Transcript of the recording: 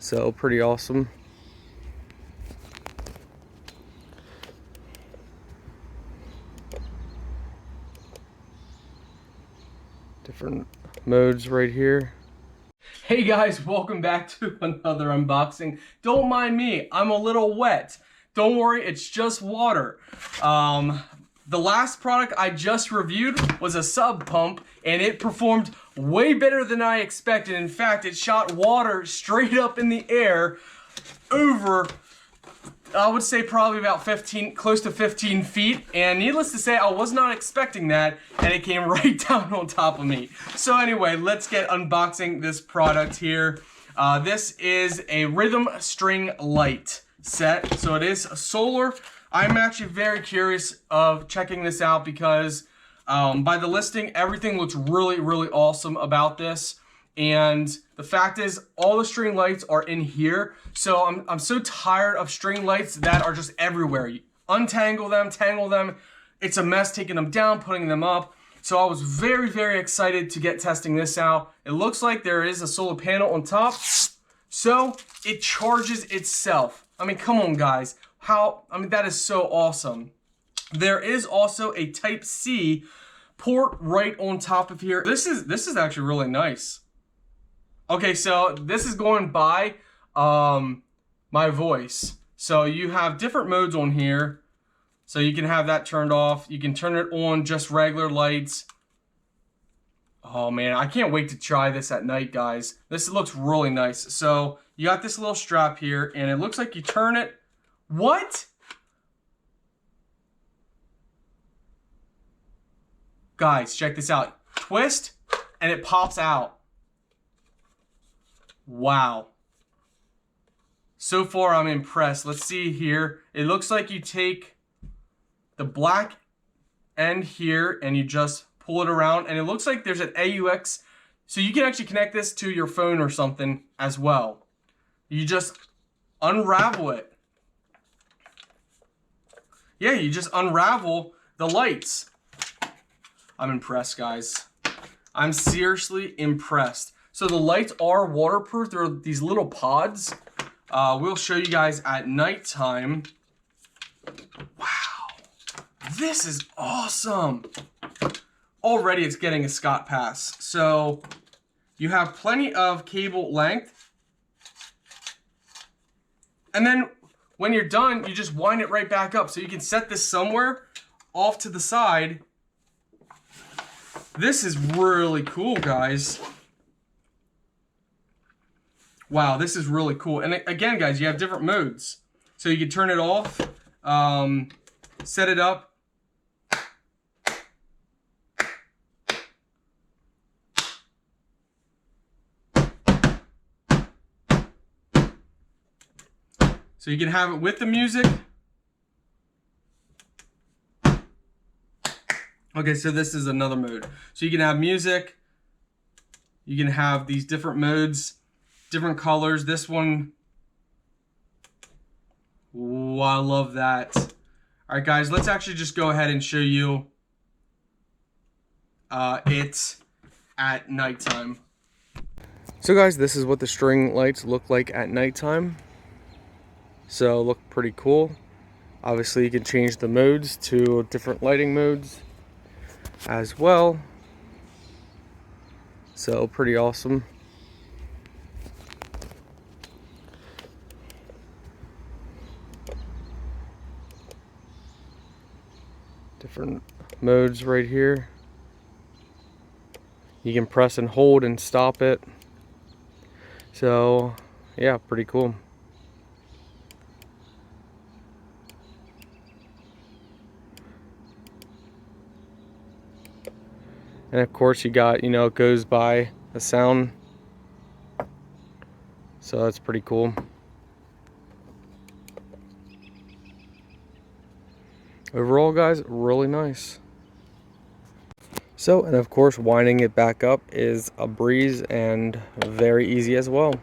So pretty awesome. Different modes right here. Hey guys, welcome back to another unboxing. Don't mind me, I'm a little wet. Don't worry, it's just water. The last product I just reviewed was a sub pump, and it performed way better than I expected. In fact, it shot water straight up in the air over, I would say probably about close to 15 feet. And needless to say, I was not expecting that, and it came right down on top of me. So anyway, let's get unboxing this product here. This is a rhythm string light set. So it is solar. I'm actually very curious of checking this out because by the listing, everything looks really, really awesome about this. And the fact is, all the string lights are in here. So I'm so tired of string lights that are just everywhere. You untangle them, tangle them. It's a mess taking them down, putting them up. So I was very, very excited to get testing this out. It looks like there is a solar panel on top. So it charges itself. I mean, come on, guys. That is so awesome. There is also a Type-C port right on top of here. This is actually really nice. Okay, so this is going by my voice. So you have different modes on here. So you can have that turned off. You can turn it on just regular lights. Oh man, I can't wait to try this at night, guys. This looks really nice. So you got this little strap here, and it looks like you turn it. What? Guys, check this out. Twist, and it pops out. Wow. So far, I'm impressed. Let's see here. It looks like you take the black end here, and you just pull it around, and it looks like there's an AUX, so you can actually connect this to your phone or something as well. You just unravel it. Yeah, you just unravel the lights. I'm impressed, guys. I'm seriously impressed. So the lights are waterproof. They're these little pods. We'll show you guys at nighttime. Wow, this is awesome. Already it's getting a Scott pass. So you have plenty of cable length. And then when you're done, you just wind it right back up. So you can set this somewhere off to the side. This is really cool, guys. Wow, this is really cool. And again, guys, you have different modes. So you can turn it off, set it up. So you can have it with the music. Okay, so this is another mode. So you can have music. You can have these different modes, different colors. This one, ooh, I love that. All right, guys, let's actually just go ahead and show you it at nighttime. So guys, this is what the string lights look like at nighttime. So look pretty cool. Obviously you can change the modes to different lighting modes as well. So pretty awesome. Different modes right here. You can press and hold and stop it. So yeah, pretty cool. And of course you got, it goes by a sound. So that's pretty cool. Overall, guys, really nice. So, and of course, winding it back up is a breeze and very easy as well.